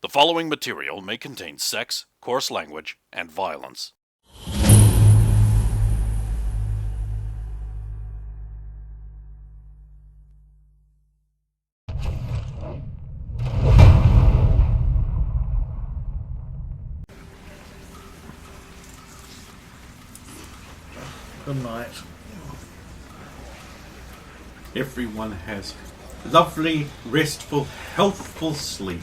The following material may contain sex, coarse language, and violence. Good night. Everyone has lovely, restful, healthful sleep.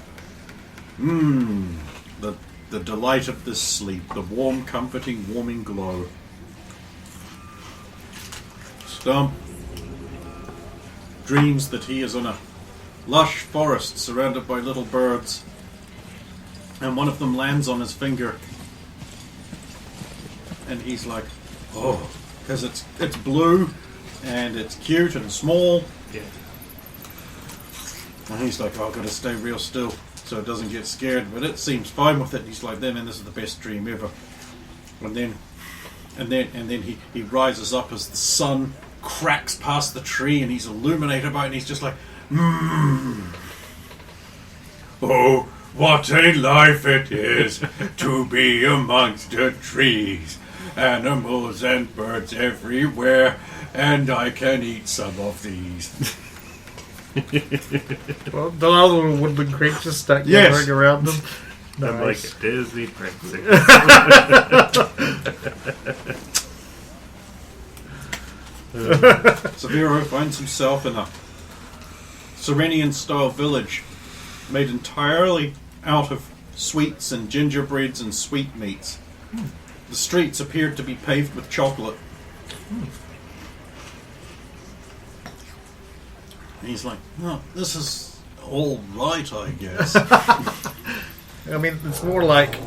The delight of this sleep, the warm, comforting, warming glow. Stump dreams that he is in a lush forest surrounded by little birds, and one of them lands on his finger, and he's like, oh, because it's blue, and it's cute and small. Yeah. And he's like, oh, I've got to stay real still so it doesn't get scared. But it seems fine with it. He's like, man, this is the best dream ever. And then he rises up as the sun cracks past the tree and he's illuminated by it, and he's just like, oh, what a life it is to be amongst the trees. Animals and birds everywhere, and I can eat some of these. Well, the other woodland creatures start gathering around them. Nice. I'm like a Disney princess. Severo finds himself in a Serenian-style village made entirely out of sweets and gingerbreads and sweetmeats. The streets appeared to be paved with chocolate. And he's like, oh, this is all right, I guess. I mean, it's more like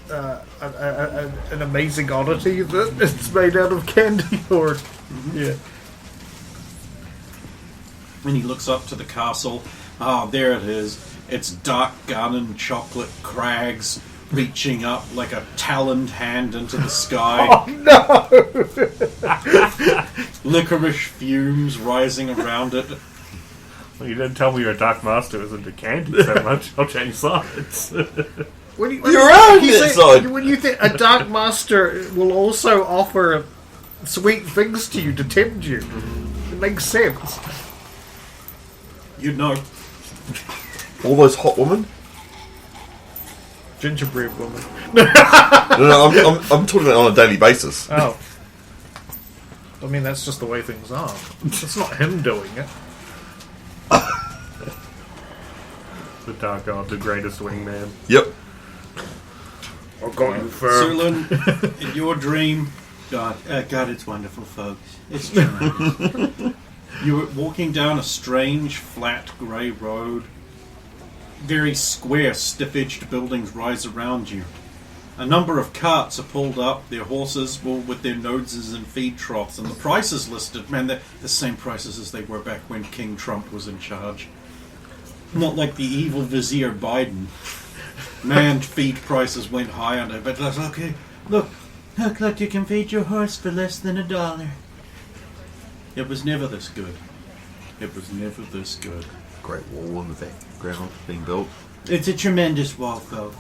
an amazing oddity that it's made out of candy, or yeah. And he looks up to the castle. Ah, there it is. It's dark garden chocolate crags reaching up like a taloned hand into the sky. Oh no! Licorice fumes rising around it. Well, you didn't tell me your Dark Master was into candy so much. I'll change sides. When you think a Dark Master will also offer sweet things to you to tempt you, it makes sense. You'd know. All those hot women? Gingerbread woman. No, I'm talking about on a daily basis. Oh. I mean, that's just the way things are. It's not him doing it. The Dark God, the greatest wingman. Yep. I got you firm. Sulin, in your dream, God, it's wonderful, folks. It's tremendous. You were walking down a strange, flat, grey road. Very square, stiff-edged buildings rise around you. A number of carts are pulled up, their horses all with their noses in feed troughs, and the prices listed, man, they're the same prices as they were back when King Trump was in charge. Not like the evil Vizier Biden. Man, feed prices went high on it, but okay, look, you can feed your horse for less than $1. It was never this good. It was never this good. Great wall in the background being built. It's a tremendous wall, folks.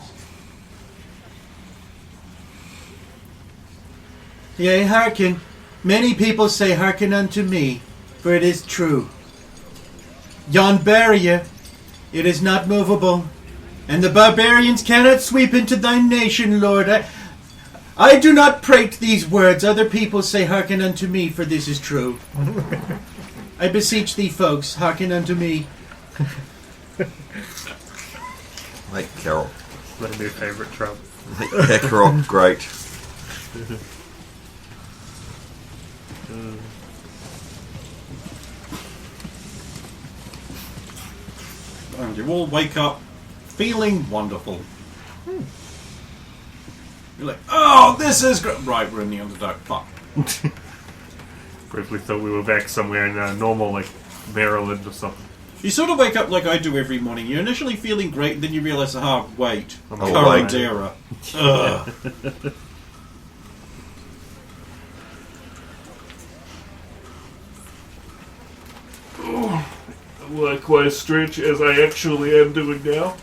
Yea, hearken. Many people say, hearken unto me, for it is true. Yon barrier, it is not movable, and the barbarians cannot sweep into thy nation, Lord. I do not prate these words. Other people say, hearken unto me, for this is true. I beseech thee, folks, hearken unto me. Mate, Carol. My new favourite Trump. Mate, Carol, great. And you all wake up feeling wonderful. You're like, oh, this is great. Right, we're in the Underdark. Fuck. Briefly thought we were back somewhere in normal, like Maryland or something. You sort of wake up like I do every morning. You're initially feeling great, and then you realise, wait. Oh, current wait. era. Ugh. Likewise, stretch as I actually am doing now.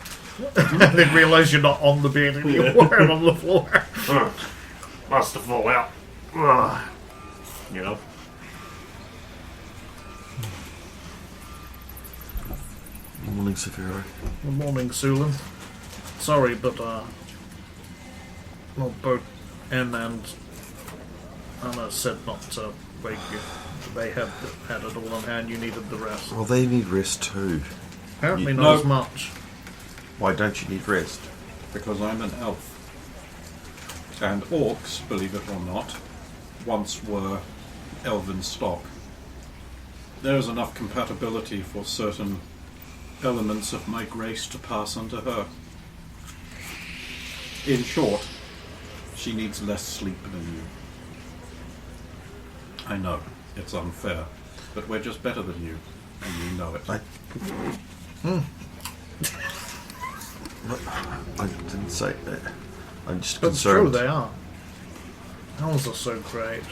and then realise you're not on the bed anymore and on the floor. Must have fall out. Ugh. You know. Morning, Saphira. Good morning, Sulan. Sorry, but well, both Anne and Anna said not to wake you. They had it all on hand. You needed the rest. Well, they need rest too. Apparently You- not as much. Why don't you need rest? Because I'm an elf. And orcs, believe it or not, once were elven stock. There is enough compatibility for certain elements of my grace to pass onto her. In short, she needs less sleep than you. I know, it's unfair, but we're just better than you, and you know it. I didn't say that. I'm just But it's true, concerned. they are. Owls are so great.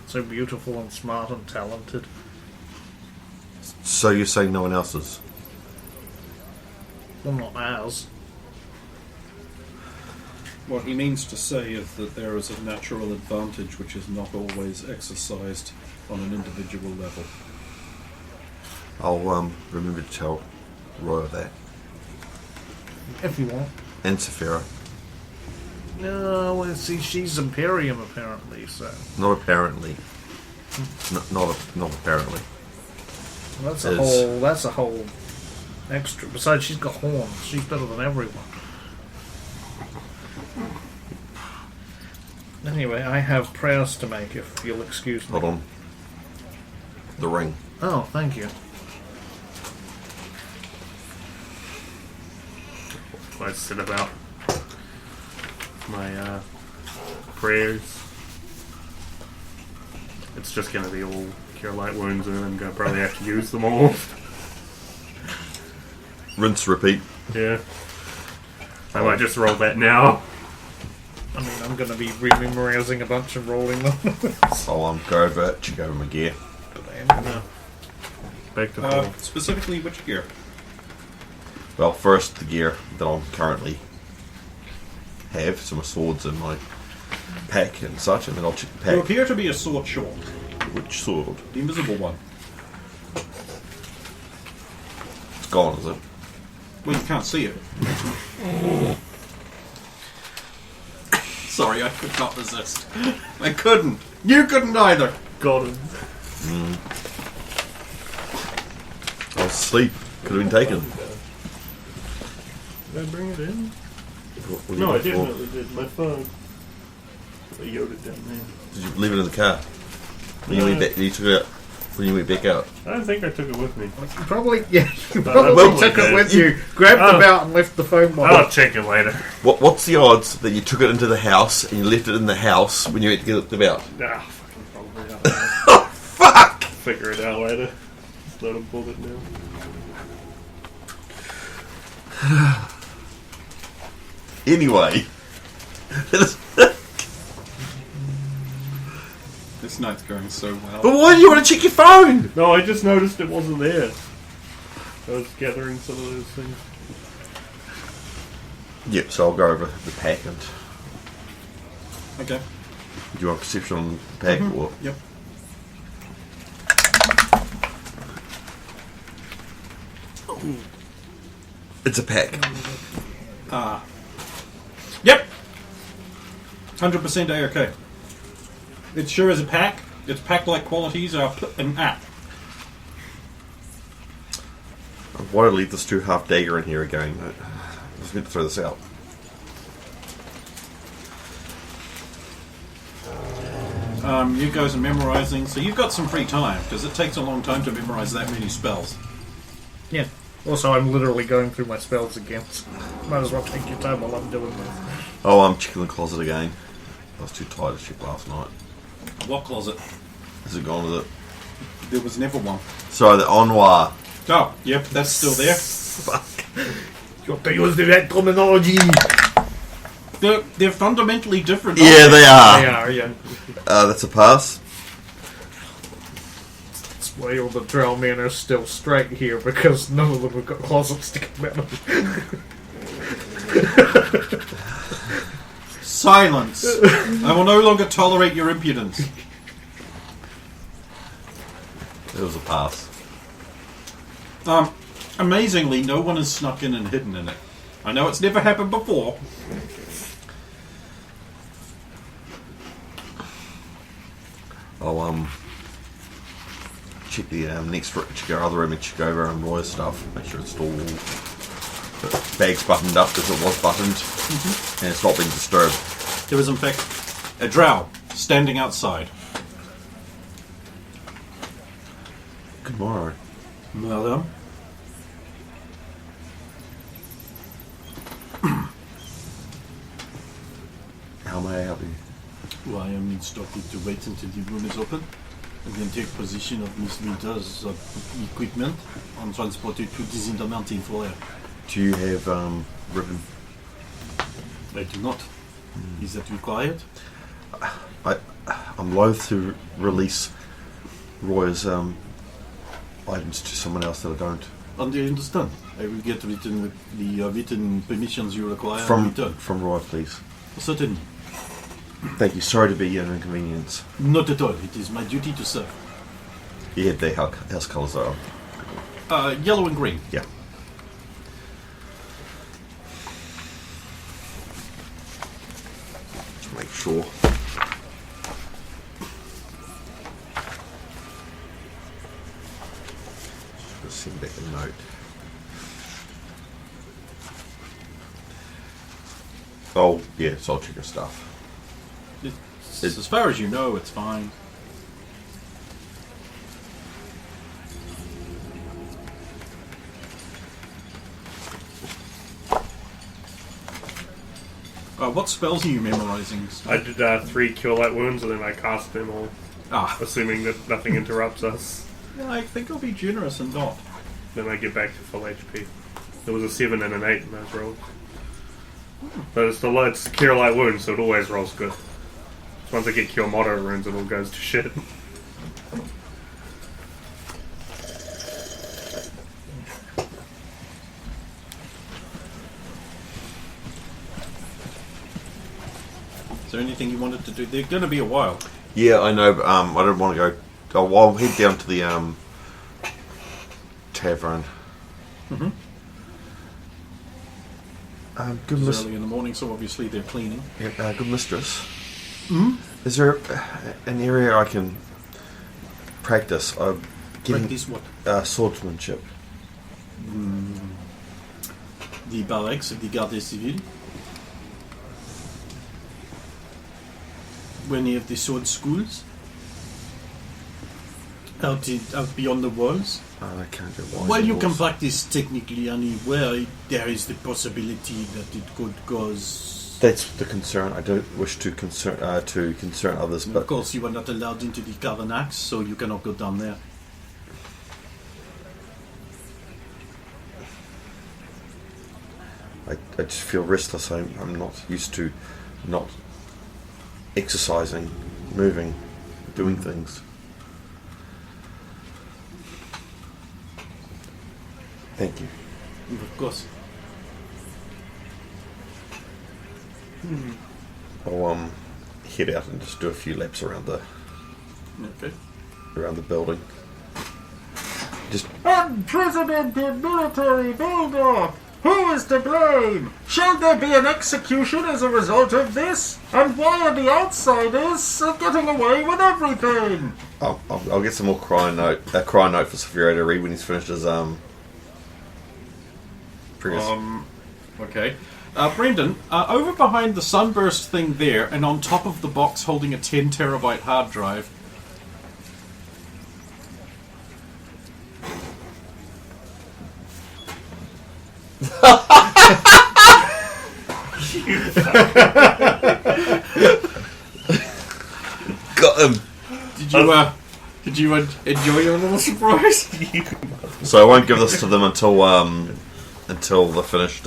So beautiful and smart and talented. So you're saying no one else is? Well, not ours. What he means to say is that there is a natural advantage which is not always exercised on an individual level. I'll remember to tell Roy that. If you want. And Saphira. No, well, see, she's Imperium apparently, so Not apparently. Not apparently. that's Is- a whole extra. Besides, she's got horns. She's better than everyone. Anyway, I have prayers to make. If you'll excuse me. Hold on. The ring. Oh, thank you. I said about my prayers. It's just going to be all cure light wounds, and I'm going to probably have to use them all. Rinse, repeat. Yeah. I might just roll that now. I mean, I'm going to be rememorizing a bunch and rolling them. I'll go over, check over my gear. But I am gonna... Back to full. Specifically, which gear? Well, first the gear that I currently have, so my swords and my pack and such, and then I'll check the You pack. appear to be a sword short. Which sword? The invisible one. It's gone, is it? Well, you can't see it. Sorry, I could not resist. I couldn't. You couldn't either. Got him. I was asleep. Could have been taken. Did I bring it in? What do you No, I want didn't. for? I did. My phone. I yelled it down there. Did you leave it in the car? When you, No. went back, you took it out. When you went back out. I don't think I took it with me. Probably, yeah, you No, probably probably took it did. with you, grabbed the belt and left the phone behind. I'll check it later. What's the odds that you took it into the house and you left it in the house when you went to get the belt? Nah, fucking probably not. Oh, fuck! Figure it out later. Just let him pull it now. Anyway. This night's going so well. But why do you want to check your phone? No, I just noticed it wasn't there. I was gathering some of those things. Yep, so I'll go over the pack and... Okay. Do you want perception on the pack or... Yep. It's a pack. Yep. 100% AOK. It sure is a pack. Its pack-like qualities are an app. Why did I leave this 2.5 dagger in here again? I was meant to throw this out. You guys are memorizing, so you've got some free time, because it takes a long time to memorize that many spells. Yeah. Also, I'm literally going through my spells again. So might as well take your time while I'm doing this. Oh, I'm checking the closet again. I was too tired to check last night. What closet? Is it gone, is it? There was never one. Sorry, the Ennoir. Oh, yep, that's still there. Fuck. You have to use the right terminology. They're fundamentally different. Yeah, aren't they are. They are, yeah. That's a pass. Well, the drow men are still straight here because none of them have got closets to come out of. Silence! I will no longer tolerate your impudence. It was a pass. Amazingly, no one has snuck in and hidden in it. I know it's never happened before. I'll check the check our other room and check over Roy's stuff. Make sure it's all bags buttoned up as it was buttoned, and it's not been disturbed. There was, in fact, a drow standing outside. Good morrow. Madam? How may I help you? Well, I am instructed to wait until the room is open and then take possession of Miss Winter's equipment and transport it to the mountain for her. Do you have ribbon? I do not. Is that required? I'm loath to release Roy's items to someone else that I don't. And I understand. I will get written with the written permissions you require From in return. from Roy, please. Certainly. Thank you. Sorry to be an inconvenience. Not at all. It is my duty to serve. Yeah, the house colours are. Yellow and green. Yeah. Just make sure. Just send back a note. Oh, yeah, so I'll check your stuff. As far as you know, it's fine. What spells are you memorizing? I did 3 cure light wounds and then I cast them all, assuming that nothing interrupts us. Yeah, I think I'll be generous and not. Then I get back to full HP. There was a 7 and an 8 in those rolls. But it's cure light wounds, so it always rolls good. Once I get cure moderate wounds, it all goes to shit. Is there anything you wanted to do? They're going to be a while. Yeah, I know, but I don't want to go. Oh, I'll head down to the tavern. Mm-hmm. Good It's mistress. early in the morning, so obviously they're cleaning. Yeah, good mistress. Hmm? Is there an area I can practice? Getting Practice what? swordsmanship. The barracks of the Garde Civile. Any of the sword schools? Out beyond the walls? I can't get wise. Well, you can practice technically anywhere. There is the possibility that it could cause. That's the concern. I don't wish to concern others, Of but course, you are not allowed into the Carnax, so you cannot go down there. I just feel restless. I'm not used to not exercising, moving, doing things. Thank you. Of course. I'll head out and just do a few laps around the Okay. building. Just Unprecedented military build-up! Who is to blame? Shall there be an execution as a result of this? And why are the outsiders getting away with everything? I'll get some more cry note for Severo to read when he's finished his previous. Okay. Brendan, over behind the sunburst thing there, and on top of the box holding a 10 terabyte hard drive. Got him. Did you enjoy your little surprise? So I won't give this to them until they're finished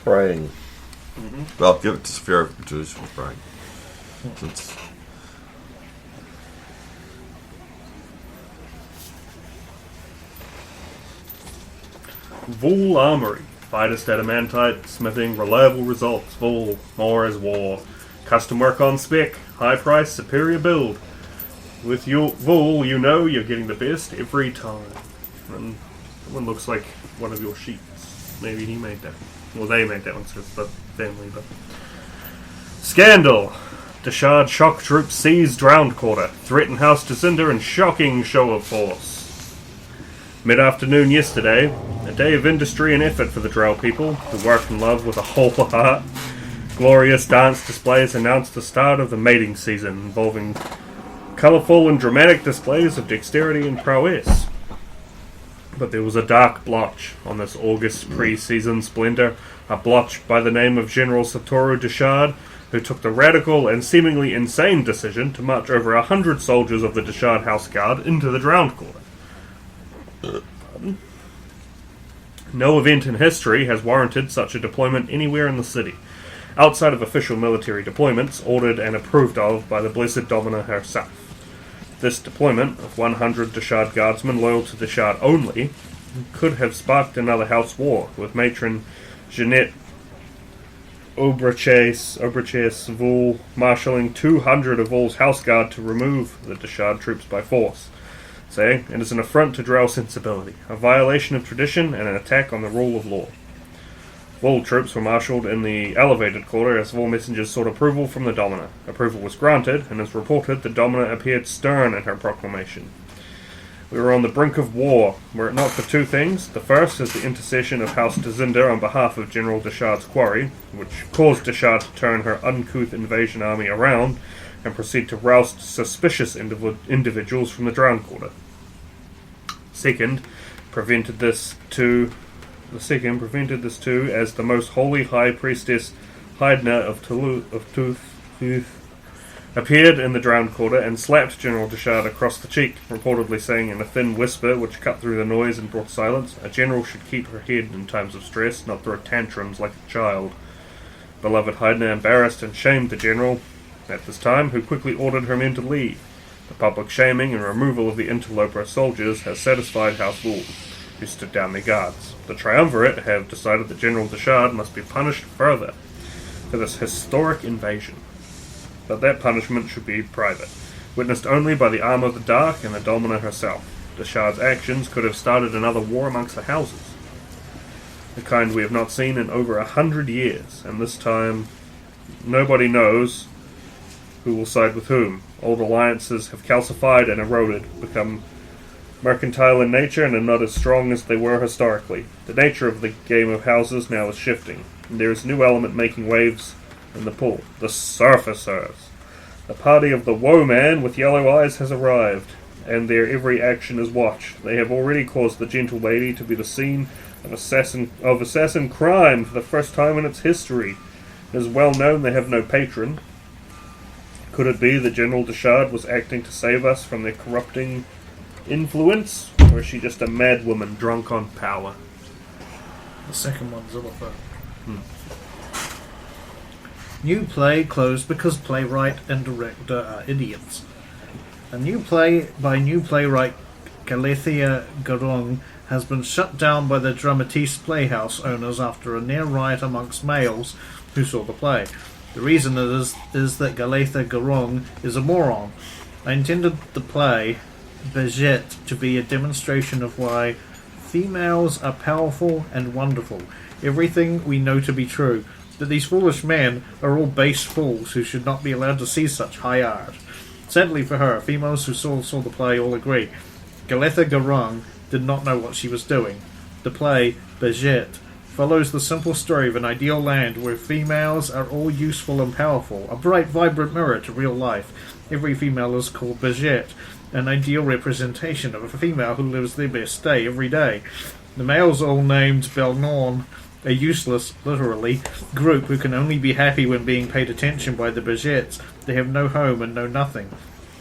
praying. Well, I'll give it to Severo to do some praying. Since Vool Armory. Finest adamantite, smithing, reliable results. Vool, more is war. Custom work on spec, high price, superior build. With your Vool, you know you're getting the best every time. And that one looks like one of your sheets. Maybe he made that. Well, they made that one, so it's the family, but... Scandal! Deshard shock troops seize Drowned Quarter, threaten House Jacinda in shocking show of force. Mid-afternoon yesterday, a day of industry and effort for the Drow people, who work and love with a whole heart. Glorious dance displays announced the start of the mating season, involving colourful and dramatic displays of dexterity and prowess. But there was a dark blotch on this August pre-season splendour, a blotch by the name of General Satoru Deshard, who took the radical and seemingly insane decision to march over 100 soldiers of the Deshard House Guard into the Drowned Quarter. No event in history has warranted such a deployment anywhere in the city, outside of official military deployments ordered and approved of by the Blessed Domina herself. This deployment of 100 Deshard guardsmen loyal to Deshard only could have sparked another house war, with matron Jeanette Obraches Vool marshalling 200 of Vool's house guard to remove the Deshard troops by force, saying it is an affront to Drow sensibility, a violation of tradition, and an attack on the rule of law. Vool troops were marshalled in the elevated quarter as Vool messengers sought approval from the Domina. Approval was granted, and as reported, the Domina appeared stern in her proclamation. We were on the brink of war, were it not for two things. The first is the intercession of House Jacinda on behalf of General Deshard's quarry, which caused Deshard to turn her uncouth invasion army around and proceed to roust suspicious individuals from the Drowned Quarter. Second, prevented this too as the most holy High Priestess Hydna of Tooth appeared in the Drowned Quarter and slapped General Deshard across the cheek, reportedly saying in a thin whisper which cut through the noise and brought silence, "A general should keep her head in times of stress, not throw tantrums like a child." Beloved Hydna embarrassed and shamed the general at this time, who quickly ordered her men to leave. The public shaming and removal of the interloper soldiers has satisfied House Vool, who stood down their guards. The Triumvirate have decided that General Deshard must be punished further for this historic invasion. But that punishment should be private, witnessed only by the Arm of the Dark and the Domina herself. Deshard's actions could have started another war amongst the houses, the kind we have not seen in over 100 years, and this time nobody knows who will side with whom. Old alliances have calcified and eroded, become mercantile in nature, and are not as strong as they were historically. The nature of the game of houses now is shifting, and there is a new element making waves in the pool: the surfacers. The party of the Woe Man with yellow eyes has arrived, and their every action is watched. They have already caused the gentle lady to be the scene of assassin crime for the first time in its history. It is well known they have no patron. Could it be that General Deshard was acting to save us from their corrupting influence, or is she just a mad woman drunk on power? The second one's all about. New play closed because playwright and director are idiots. A new play by new playwright Galethia Garung has been shut down by the Dramatiste Playhouse owners after a near riot amongst males who saw the play. The reason is that Galethia Garung is a moron. I intended the play Beget to be a demonstration of why females are powerful and wonderful, everything we know to be true, but these foolish men are all base fools who should not be allowed to see such high art. Sadly for her, females who saw the play all agree. Galethia Garung did not know what she was doing. The play, Beget, follows the simple story of an ideal land where females are all useful and powerful, a bright, vibrant mirror to real life. Every female is called Beget, an ideal representation of a female who lives their best day every day. The males are all named Belnorn, a useless, literally, group who can only be happy when being paid attention by the Begets. They have no home and no nothing.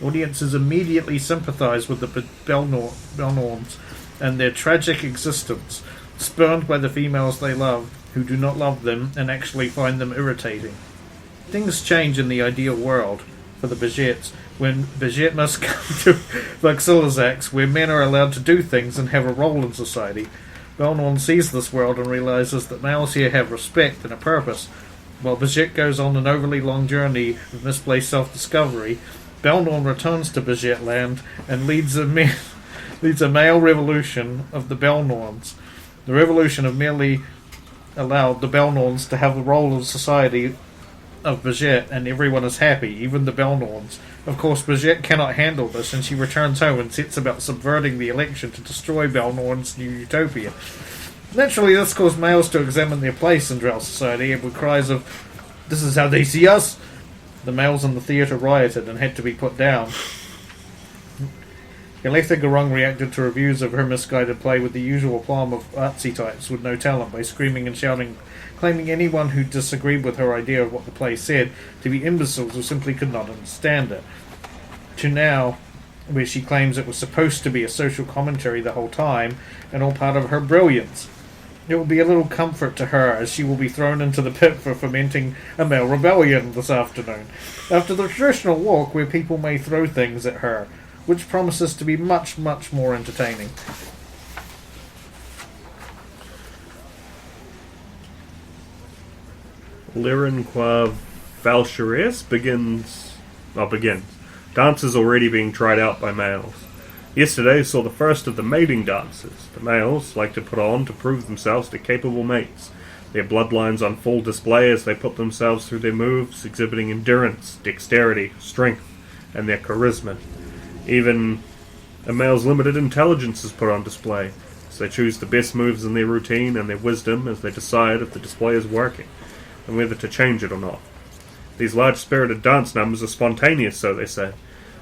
Audiences immediately sympathise with the Belnorns and their tragic existence, spurned by the females they love, who do not love them and actually find them irritating. Things change in the ideal world for the Begets when Beget must come to Vaxilizax, where men are allowed to do things and have a role in society. Belnorn sees this world and realizes that males here have respect and a purpose. While Bajet goes on an overly long journey of misplaced self-discovery, Belnorn returns to Bajet land and leads a male revolution of the Belnorns. The revolution have merely allowed the Belnorns to have the role of society of Bajet, and everyone is happy, even the Belnorns. Of course, Bajet cannot handle this, and she returns home and sets about subverting the election to destroy Belnorn's new utopia. Naturally, this caused males to examine their place in Drow society, and with cries of, "This is how they see us!" The males in the theatre rioted and had to be put down. Galetha Garung reacted to reviews of her misguided play with the usual aplomb of artsy types with no talent by screaming and shouting, claiming anyone who disagreed with her idea of what the play said to be imbeciles who simply could not understand it. To now, where she claims it was supposed to be a social commentary the whole time, and all part of her brilliance. It will be a little comfort to her as she will be thrown into the pit for fomenting a male rebellion this afternoon, after the traditional walk where people may throw things at her, which promises to be much, much more entertaining. Lirin qua Valshares begins. Dance is already being tried out by males. Yesterday saw the first of the mating dances. The males like to put on to prove themselves to capable mates. Their bloodlines on full display as they put themselves through their moves, exhibiting endurance, dexterity, strength, and their charisma. Even a male's limited intelligence is put on display, as they choose the best moves in their routine and their wisdom as they decide if the display is working, and whether to change it or not. These large-spirited dance numbers are spontaneous, so they say,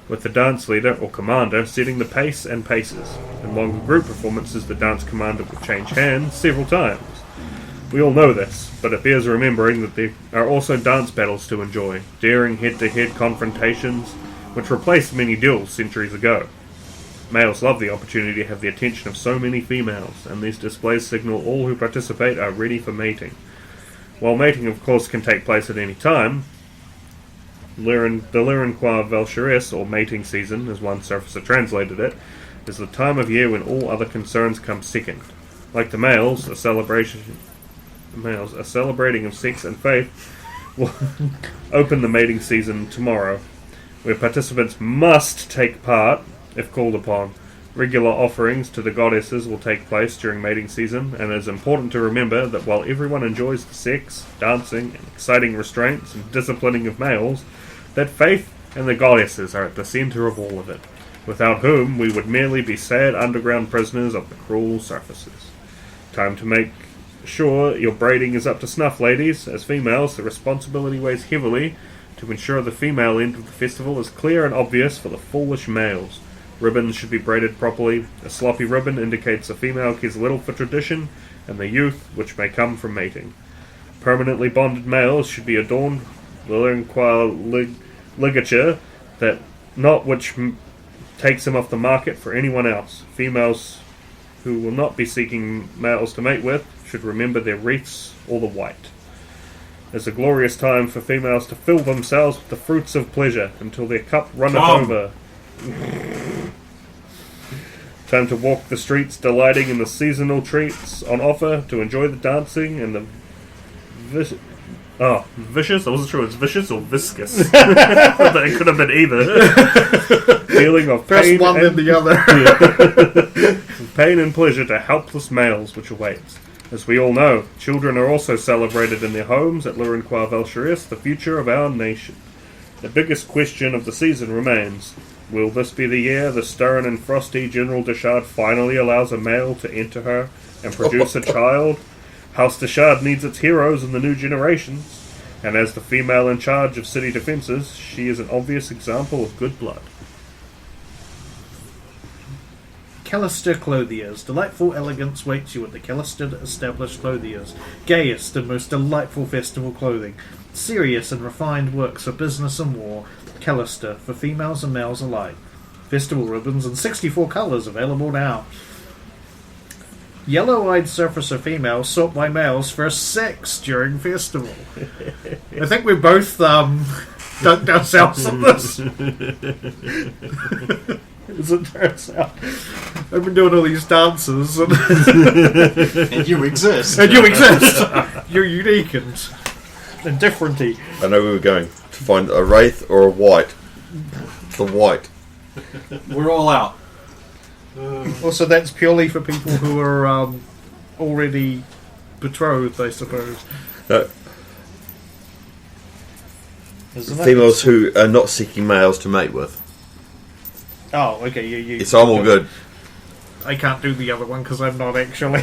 with the dance leader or commander setting the pace and paces. In longer group performances, the dance commander will change hands several times. We all know this, but it bears remembering that there are also dance battles to enjoy, daring head-to-head confrontations, which replaced many duels centuries ago. Males love the opportunity to have the attention of so many females, and these displays signal all who participate are ready for mating. While mating, of course, can take place at any time, the Lirin qua Valshares, or mating season, as one surfacer translated it, is the time of year when all other concerns come second. Like the males, a celebrating of sex and faith will open the mating season tomorrow, where participants must take part, if called upon. Regular offerings to the goddesses will take place during mating season, and it is important to remember that while everyone enjoys the sex, dancing, and exciting restraints and disciplining of males, that faith and the goddesses are at the centre of all of it, without whom we would merely be sad underground prisoners of the cruel surfaces. Time to make sure your braiding is up to snuff, ladies. As females, the responsibility weighs heavily to ensure the female end of the festival is clear and obvious for the foolish males. Ribbons should be braided properly. A sloppy ribbon indicates a female cares little for tradition and the youth which may come from mating. Permanently bonded males should be adorned with ligature, that not which takes them off the market for anyone else. Females who will not be seeking males to mate with should remember their wreaths or the white. It's a glorious time for females to fill themselves with the fruits of pleasure until their cup runneth over. Time to walk the streets, delighting in the seasonal treats on offer, to enjoy the dancing and the vicious? I wasn't sure it was vicious or viscous. It could have been either. Feeling of First pain one and then the other. pain and pleasure to helpless males which awaits. As we all know, children are also celebrated in their homes at Lirin qua Valshares, the future of our nation. The biggest question of the season remains: will this be the year the stern and frosty General Deshard finally allows a male to enter her and produce a child? House Deshard needs its heroes in the new generations, and as the female in charge of city defences, she is an obvious example of good blood. Callister Clothiers. Delightful elegance waits you at the Callister established clothiers. Gayest and most delightful festival clothing. Serious and refined works for business and war. Callister, for females and males alike. Festival ribbons in 64 colours available now. Yellow-eyed surfacer females sought by males for sex during festival. I think we both dunked ourselves on this. As it turns out, I've been doing all these dances, and, And you exist. and you exist. You're unique and differenty. I know we were going to find a wraith or a white. The white. We're all out. Also, that's purely for people who are already betrothed, I suppose. No, Isn't it? females who are not seeking males to mate with. Oh, okay. You. It's I'm all good. I can't do the other one because I'm not actually.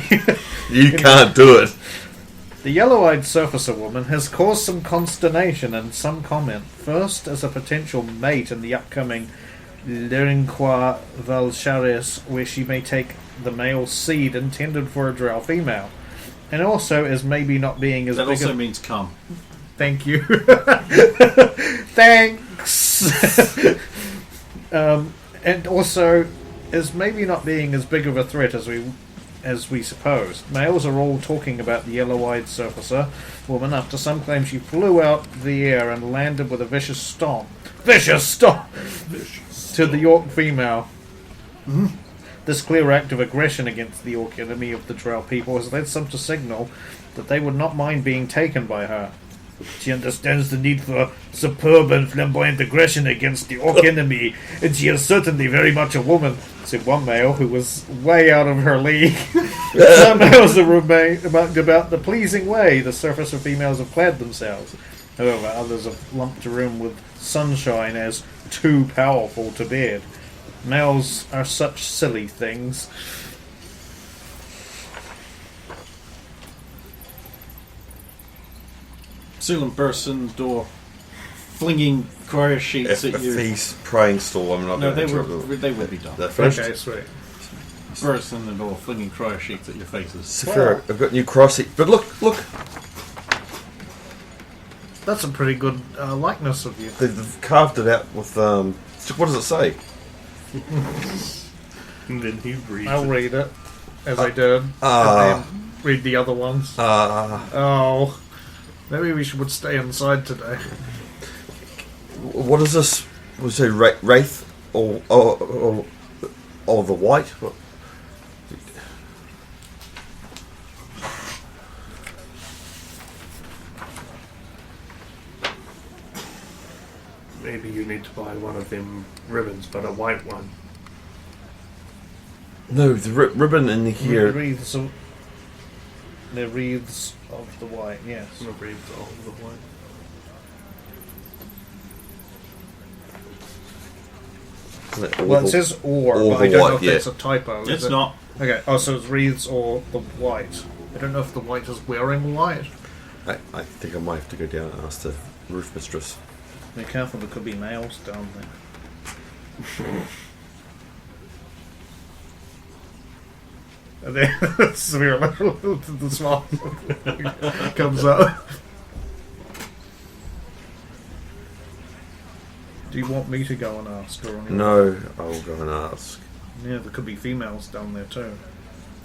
You can't do it. The yellow-eyed surfacer woman has caused some consternation and some comment. First, as a potential mate in the upcoming Lerinqua Valcharis, where she may take the male seed intended for a drow female. And also as maybe not being as That big also a... means come. Thank you. Thanks! And also as maybe not being as big of a threat as we supposed. Males are all talking about the yellow-eyed surfacer woman after some claim she flew out the air and landed with a vicious stomp. Vicious stomp! To the orc female. This clear act of aggression against the orc enemy of the drow people has led some to signal that they would not mind being taken by her. She understands the need for superb and flamboyant aggression against the orc enemy, and she is certainly very much a woman, said one male who was way out of her league. Some males are remarked about the pleasing way the surfacer females have clad themselves. However, others have lumped a room with sunshine as too powerful to bed. Males are such silly things. Sulan bursts in the door, flinging cryo sheets If at you. feast, praying stall, I'm not No, going they to will be done. They're finished. Okay, sweet. Bursts in the door, flinging cryo sheets at your faces. Saphira, I've got new cross. But look, That's a pretty good likeness of you. they've carved it out with what does it say? And then he reads I'll it. read it, as I did, and then read the other ones. Oh, maybe we should stay inside today. What is this? Was it wraith or the white? What? Maybe you need to buy one of them ribbons, but a white one. No, the ribbon in here. Wreaths of, the wreaths of the white, yes. The wreaths of the white. Well, it says or or but I the don't white, know if yeah. that's a typo. is It's it? not. Okay, oh, so it's wreaths or the white. I don't know if the white is wearing white. I think I might have to go down and ask the roof mistress. Be careful, there could be males down there. And then the small comes up. Do you want me to go and ask her? No, I will go and ask. Yeah, there could be females down there too.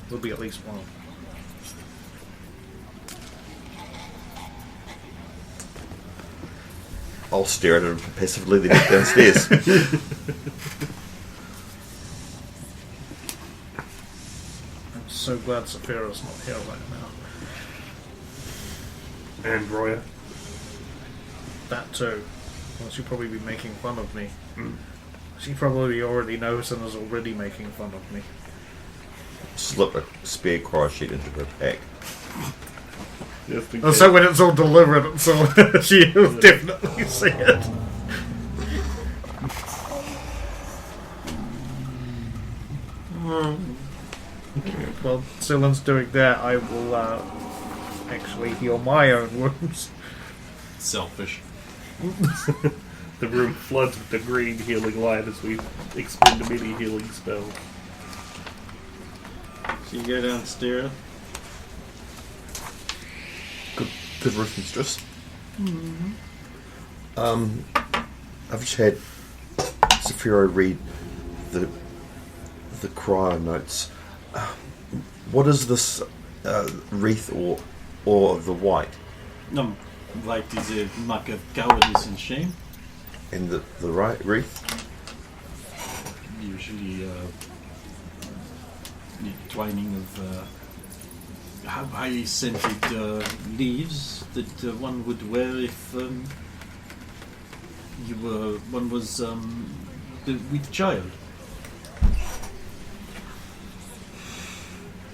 There'll be at least one. I'll stare at her passively then head downstairs. I'm so glad Saphira's not here right now. And Roya. That too. Well, she'll probably be making fun of me. She probably already knows and is already making fun of me. Slip a spare cry sheet into her pack. Just in And case. so when it's all delivered, so she'll definitely see it. While Silan's doing that, I will actually heal my own wounds. Selfish. The room floods with the green healing light as we expend many healing spells. So you go downstairs. Good roof mistress. I've just had Saphira read the cryo notes. What is this wreath or the white? Like diese Macke Gauer, die sind schön. And the right wreath? usually twining of highly scented leaves that one would wear if one was with child.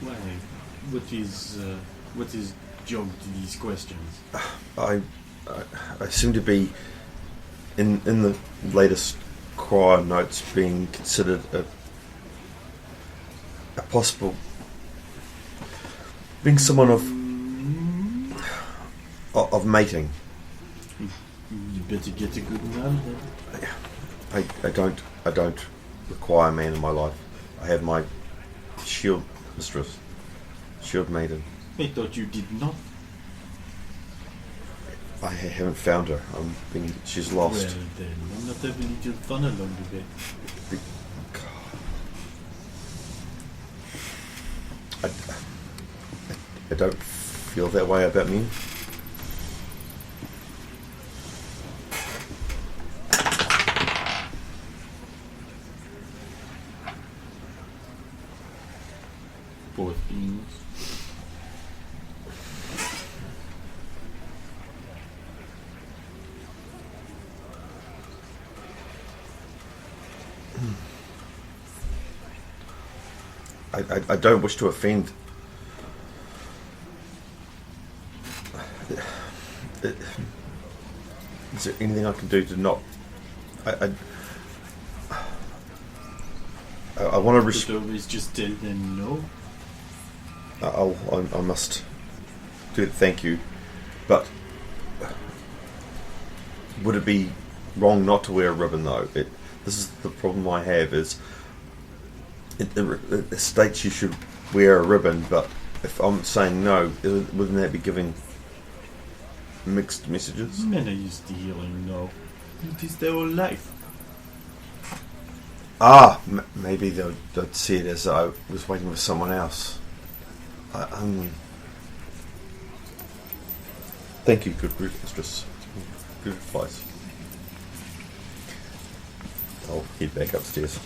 Why? What is job to these questions? I seem to be in the latest choir notes being considered a possible being someone of mating. You better get a good man then. I don't require a man in my life. I have my shield mistress, shield maiden. I thought you did not. I haven't found her. She's lost. Well then, why not have a little fun along the way? I don't feel that way about me. Poor things. I don't wish to offend. Is there anything I can do to not? I want to. But always just tell them no. I must do it. Thank you, but would it be wrong not to wear a ribbon though? This is the problem I have. Is it states you should wear a ribbon, but if I'm saying no, wouldn't that be giving mixed messages? Men are used to hearing no. It is their whole life. Maybe they'd see it as I was waiting for someone else. Thank you, good mistress. Good advice. I'll head back upstairs.